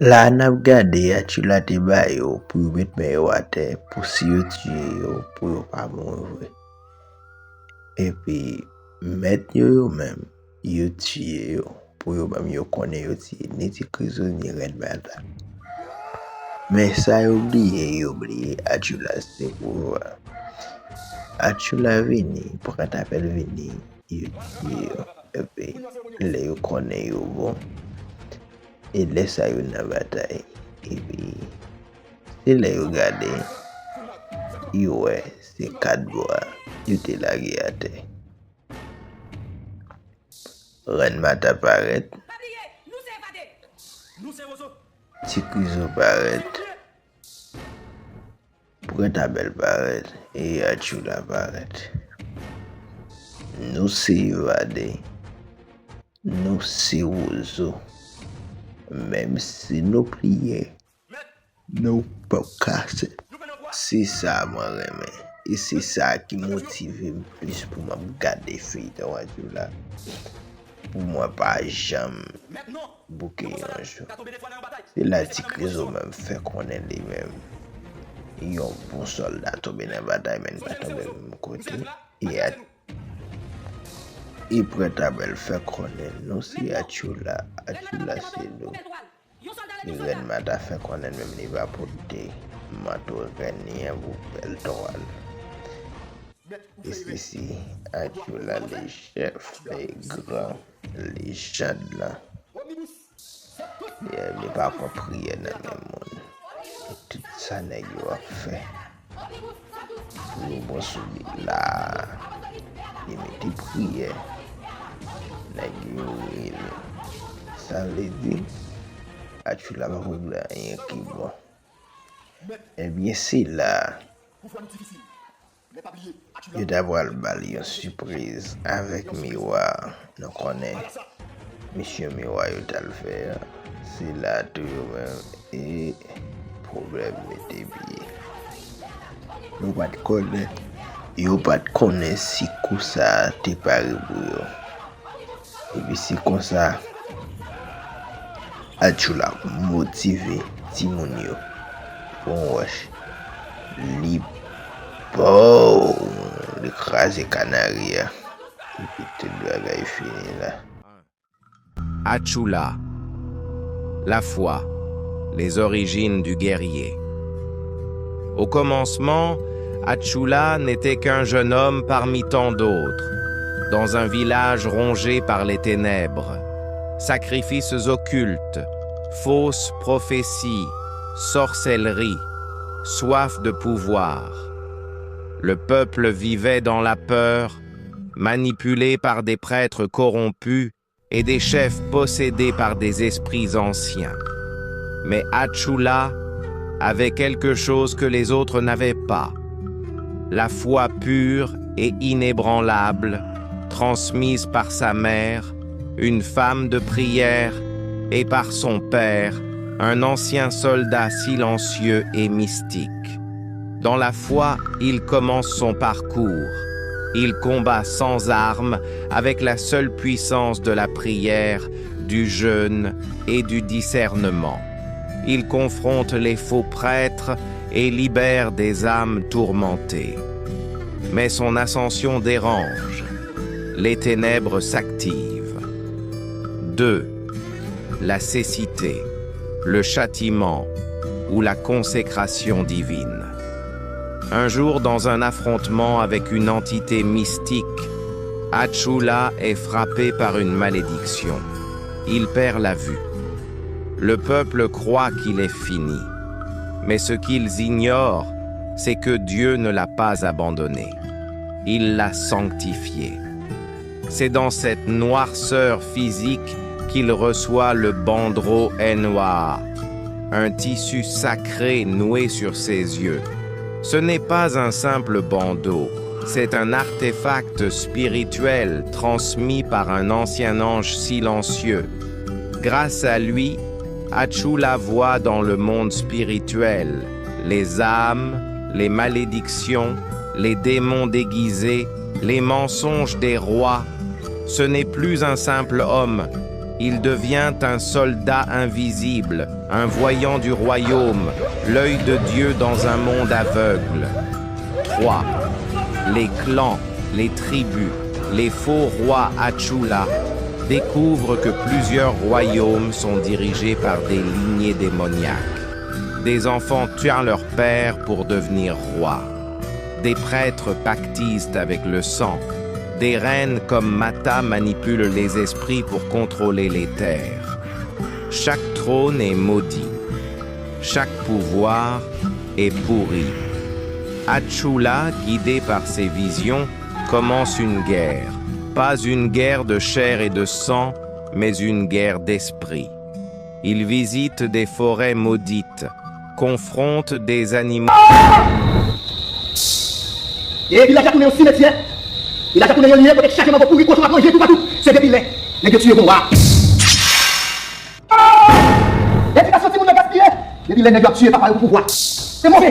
La nap gade Achula te bay yo pou yo met men yo ate pou si yo tue yo pou yo pa moure. E pi met yo men yo tue yo pou yo même yo konnen yo ti ni ti prisonnier ren bata. Mais ça yo oublié Achula se pouvoir. Achula vini pour quand t'appelle vini yo tue yo e pi le yo konnen yo bon. Et laisse ça une bataille. Et puis, si les regardez, c'est 4 bois, il était là qui a terre. Ren Mata paraît, Tikuzo paraît, Prentabel paraît, et Achula paraît. Nous c'est évadé, nous c'est Ozo. Même si nous prions, nous pas casser. C'est ça, moi, et c'est ça qui motive plus pour me garder fille de là. Pour moi, pas jamais bouquer un jour. C'est là que les hommes même fait qu'on est les mêmes. Ils ont bon soldat tombé dans la bataille, mais pas tombé de mon côté. Et Prentabel fait connaître nous si Achula c'est nous. Et Ren Mata fait connaître même les va porter mato Ren vous belle toile. Et ici Achula les chefs, les grands, les jeunes là. Et mais pas pour prier dans le monde. Et tout ça n'est pas fait. Nous bon soubi là. Et mettez prière. Ça veut dire Achula va rien qui bon. Eh bien c'est là. Je d'avoir le bali en surprise avec Miroir. Nous connaissons Monsieur Miroir il le faire. C'est là tout même et problème était bien. Nous pas de connaître. Yo pas de connaître si coup ça t'es pas pour. Et puis c'est comme ça, Achula motivé Timonio pour wesh li bon l'écraser Canaria et puis tout le bagage fini là. Achula, la foi, les origines du guerrier. Au commencement, Achula n'était qu'un jeune homme parmi tant d'autres. Dans un village rongé par les ténèbres, sacrifices occultes, fausses prophéties, sorcellerie, soif de pouvoir. Le peuple vivait dans la peur, manipulé par des prêtres corrompus et des chefs possédés par des esprits anciens. Mais Achula avait quelque chose que les autres n'avaient pas. La foi pure et inébranlable, transmise par sa mère, une femme de prière, et par son père, un ancien soldat silencieux et mystique. Dans la foi, il commence son parcours. Il combat sans armes, avec la seule puissance de la prière, du jeûne et du discernement. Il confronte les faux prêtres et libère des âmes tourmentées. Mais son ascension dérange. Les ténèbres s'activent. 2. La cécité, le châtiment ou la consécration divine. Un jour, dans un affrontement avec une entité mystique, Achula est frappé par une malédiction. Il perd la vue. Le peuple croit qu'il est fini. Mais ce qu'ils ignorent, c'est que Dieu ne l'a pas abandonné. Il l'a sanctifié. C'est dans cette noirceur physique qu'il reçoit le bandeau Enwa, un tissu sacré noué sur ses yeux. Ce n'est pas un simple bandeau, c'est un artefact spirituel transmis par un ancien ange silencieux. Grâce à lui, Achula voit dans le monde spirituel les âmes, les malédictions, les démons déguisés, les mensonges des rois. Ce n'est plus un simple homme, Il devient un soldat invisible, un voyant du royaume, l'œil de Dieu dans un monde aveugle. 3. Les clans, les tribus, les faux rois Achula découvrent que plusieurs royaumes sont dirigés par des lignées démoniaques. Des enfants tuent leur père pour devenir rois. Des prêtres pactisent avec le sang. Des reines comme Mata manipulent les esprits pour contrôler les terres. Chaque trône est maudit. Chaque pouvoir est pourri. Achula, guidé par ses visions, commence une guerre. Pas une guerre de chair et de sang, mais une guerre d'esprit. Il visite des forêts maudites, confronte des animaux. Et il a déjà tourné au cimetière. Il a déjà tourné au lien pour chaque membre pourri, cochon à manger, tout partout. C'est depuis là. Les gars tués vont voir. Et tu as senti mon gaspiller. Depuis les nègres tués, papa au pouvoir. C'est mauvais.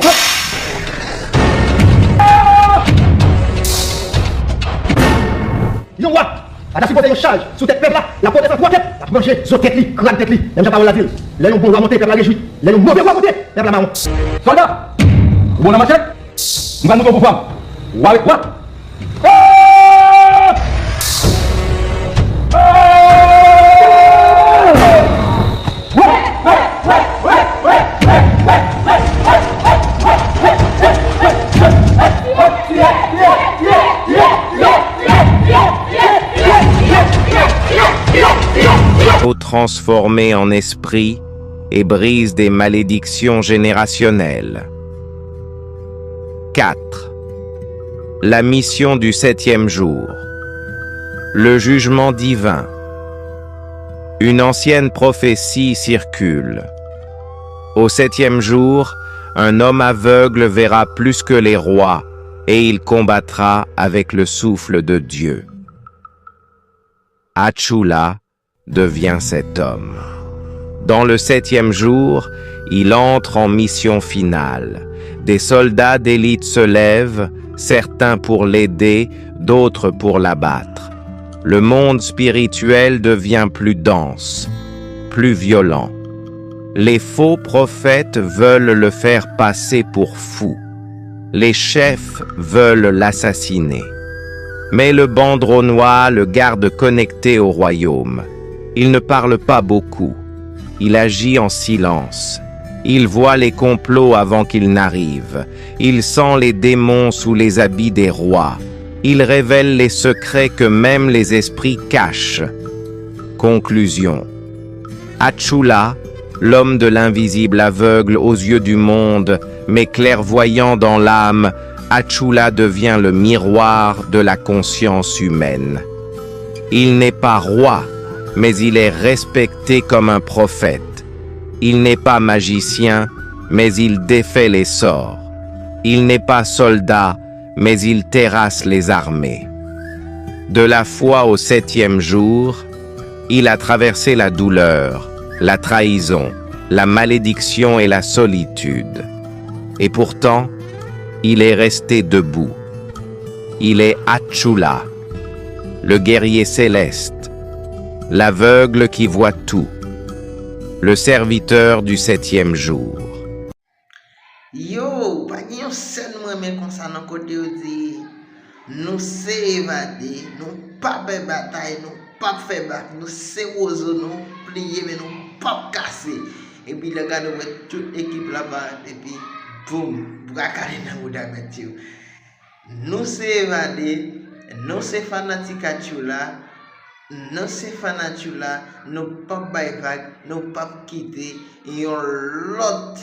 Yon wa, a da supporter yon charge sous tête peuple là, la porte est en trois têtes, la manger sur tête li, crâne tête li, même j'ai pas la ville. Là yon bon roi monter, peuple la réjoui. Là yon mauvais roi monter, peuple la marron. Soldat, bon la machette, on va nous pour femme. Ou avec quoi? Transformé en esprit et brise des malédictions générationnelles. 4. La mission du 7e jour. Le jugement divin. Une ancienne prophétie circule. Au 7e jour, un homme aveugle verra plus que les rois et il combattra avec le souffle de Dieu. Achula devient cet homme. Dans le 7e jour, il entre en mission finale. Des soldats d'élite se lèvent, certains pour l'aider, d'autres pour l'abattre. Le monde spirituel devient plus dense, plus violent. Les faux prophètes veulent le faire passer pour fou. Les chefs veulent l'assassiner. Mais le bandronois le garde connecté au royaume. Il ne parle pas beaucoup. Il agit en silence. Il voit les complots avant qu'ils n'arrivent. Il sent les démons sous les habits des rois. Il révèle les secrets que même les esprits cachent. Conclusion. Achula, l'homme de l'invisible aveugle aux yeux du monde, mais clairvoyant dans l'âme, Achula devient le miroir de la conscience humaine. Il n'est pas roi, mais il est respecté comme un prophète. Il n'est pas magicien, mais il défait les sorts. Il n'est pas soldat, mais il terrasse les armées. De la foi au 7e jour, il a traversé la douleur, la trahison, la malédiction et la solitude. Et pourtant, il est resté debout. Il est Achula, le guerrier céleste, l'aveugle qui voit tout, le serviteur du 7e jour. Yo, pas yon sen mwen men kon sa nan kote yo di, nous se évadé, nous pas faire bataille, nous pas faire bac, nous se ozo, nous plier, mais nous pas casser. Et puis le gars de toute équipe là-bas, et puis boum, bracalé dans le Mathieu. Nous se évadé, nous se fanatique à Chula, nous se fanatique là, nous pas bay vague, nous pas quitter, yon l'autre.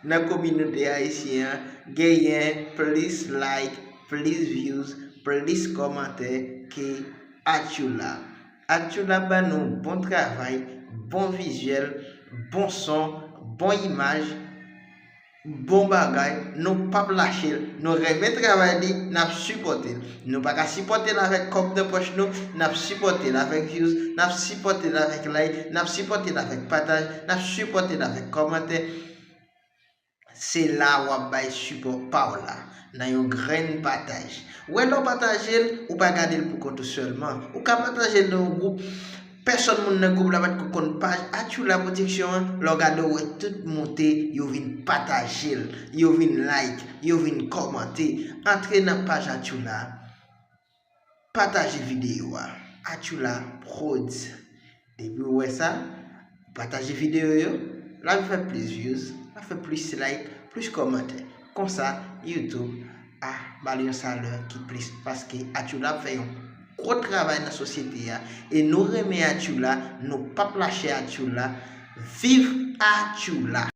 Dans la communauté haïtienne, gagnez plus like, plus views, plus commentaires que Achula. Achula ba nous bon travail, bon visuel, bon son, bon image, bon bagay, nous pas lâcher, nous remettre travail dit, n'a supporter. Nous pas supporter avec cop de poche nous, n'a supporter avec views, n'a supporter avec like, n'a supporter avec partage, n'a supporter avec commentaire. C'est là où on va support par là, dans un grand partage. Ou alors partager ou pas garder pour compte seulement. Ou pas partager dans un groupe personne ne groupe la mettre qu'on page Achula protection le regarder tout monter yo vinn partager yo vinn like yo vinn commenter entrer dans page Achula partager vidéo Achula prod depuis ouais ça partager vidéo yo là fait plus views là fait plus like plus commentaires comme ça YouTube bali un salaire qui plus parce que Achula fait un gros travail dans la société et nous remet Achula nous pas lâcher Achula vive Achula.